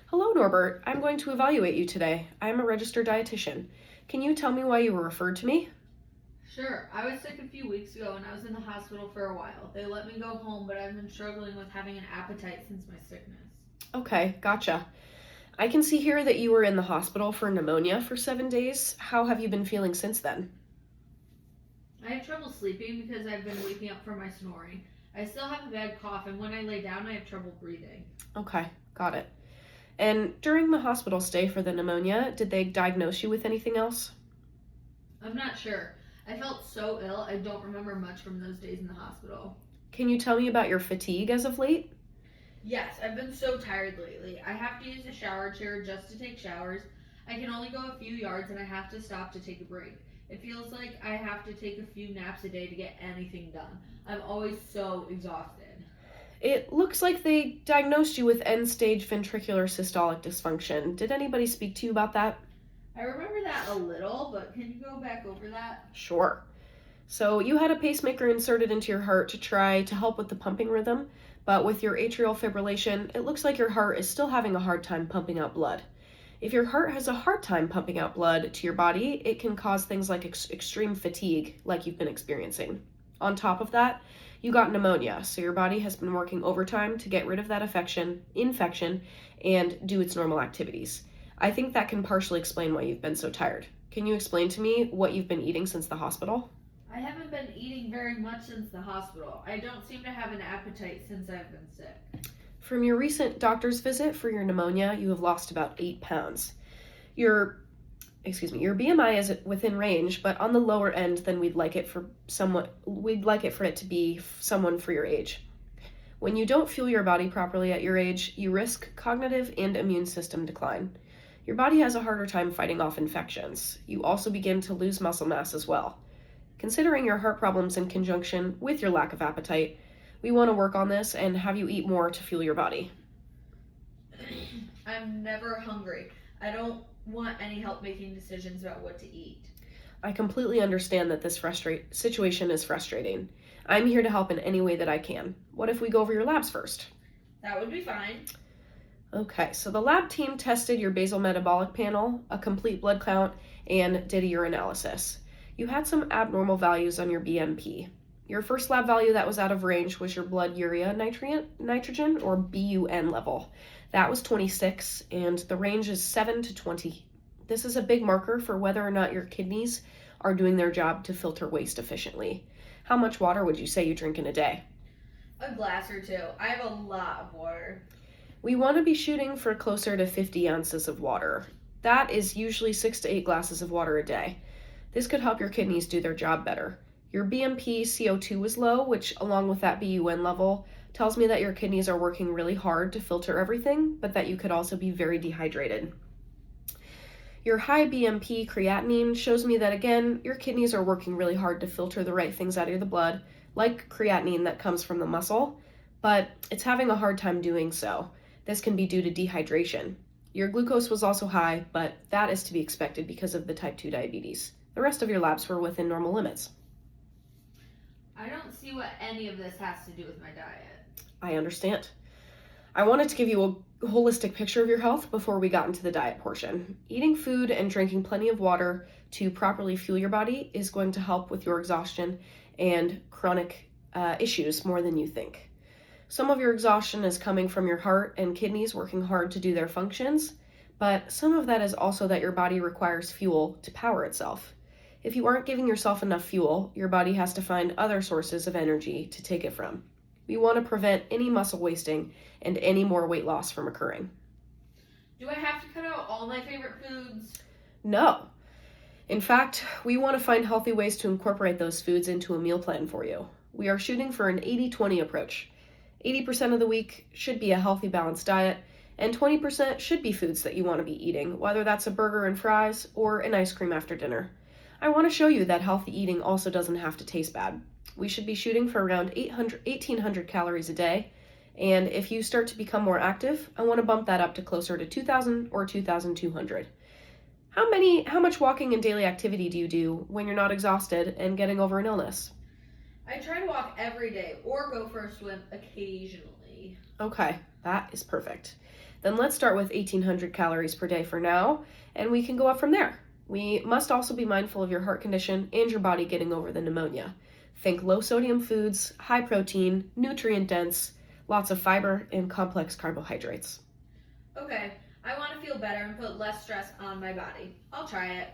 Hello, Norbert. I'm going to evaluate you today. I am a registered dietitian. Can you tell me why you were referred to me? Sure, I was sick a few weeks ago and I was in the hospital for a while. They let me go home, but I've been struggling with having an appetite since my sickness. Okay, gotcha. I can see here that you were in the hospital for pneumonia for 7 days. How have you been feeling since then? I have trouble sleeping because I've been waking up from my snoring. I still have a bad cough, and when I lay down, I have trouble breathing. Okay, got it. And during the hospital stay for the pneumonia, did they diagnose you with anything else? I'm not sure. I felt so ill, I don't remember much from those days in the hospital. Can you tell me about your fatigue as of late? Yes, I've been so tired lately. I have to use a shower chair just to take showers. I can only go a few yards and I have to stop to take a break. It feels like I have to take a few naps a day to get anything done. I'm always so exhausted. It looks like they diagnosed you with end-stage ventricular systolic dysfunction. Did anybody speak to you about that? I remember that a little, but can you go back over that? Sure. So you had a pacemaker inserted into your heart to try to help with the pumping rhythm, but with your atrial fibrillation, it looks like your heart is still having a hard time pumping out blood. If your heart has a hard time pumping out blood to your body, it can cause things like extreme fatigue, like you've been experiencing. On top of that, you got pneumonia, so your body has been working overtime to get rid of that infection, and do its normal activities. I think that can partially explain why you've been so tired. Can you explain to me what you've been eating since the hospital? I haven't been eating very much since the hospital. I don't seem to have an appetite since I've been sick. From your recent doctor's visit for your pneumonia, you have lost about 8 pounds. Your BMI is within range, but on the lower end than we'd like it for it to be someone for your age. When you don't fuel your body properly at your age, you risk cognitive and immune system decline. Your body has a harder time fighting off infections. You also begin to lose muscle mass as well. Considering your heart problems in conjunction with your lack of appetite, we want to work on this and have you eat more to fuel your body. I'm never hungry. I don't want any help making decisions about what to eat. I completely understand that this situation is frustrating. I'm here to help in any way that I can. What if we go over your labs first? That would be fine. Okay, so the lab team tested your basal metabolic panel, a complete blood count, and did a urinalysis. You had some abnormal values on your BMP. Your first lab value that was out of range was your blood urea nitrogen, or BUN level. That was 26, and the range is 7 to 20. This is a big marker for whether or not your kidneys are doing their job to filter waste efficiently. How much water would you say you drink in a day? A glass or two. I have a lot of water. We want to be shooting for closer to 50 ounces of water. That is usually 6 to 8 glasses of water a day. This could help your kidneys do their job better. Your BMP CO2 was low, which, along with that BUN level, tells me that your kidneys are working really hard to filter everything, but that you could also be very dehydrated. Your high BMP creatinine shows me that, again, your kidneys are working really hard to filter the right things out of the blood, like creatinine that comes from the muscle, but it's having a hard time doing so. This can be due to dehydration. Your glucose was also high, but that is to be expected because of the type 2 diabetes. The rest of your labs were within normal limits. I don't see what any of this has to do with my diet. I understand. I wanted to give you a holistic picture of your health before we got into the diet portion. Eating food and drinking plenty of water to properly fuel your body is going to help with your exhaustion and chronic issues more than you think. Some of your exhaustion is coming from your heart and kidneys working hard to do their functions, but some of that is also that your body requires fuel to power itself. If you aren't giving yourself enough fuel, your body has to find other sources of energy to take it from. We want to prevent any muscle wasting and any more weight loss from occurring. Do I have to cut out all my favorite foods? No. In fact, we want to find healthy ways to incorporate those foods into a meal plan for you. We are shooting for an 80-20 approach. 80% of the week should be a healthy, balanced diet, and 20% should be foods that you want to be eating, whether that's a burger and fries or an ice cream after dinner. I want to show you that healthy eating also doesn't have to taste bad. We should be shooting for around 1,800 calories a day, and if you start to become more active, I want to bump that up to closer to 2,000 or 2,200. How much walking and daily activity do you do when you're not exhausted and getting over an illness? I try to walk every day or go for a swim occasionally. Okay, that is perfect. Then let's start with 1800 calories per day for now, and we can go up from there. We must also be mindful of your heart condition and your body getting over the pneumonia. Think low sodium foods, high protein, nutrient dense, lots of fiber, and complex carbohydrates. Okay, I want to feel better and put less stress on my body. I'll try it.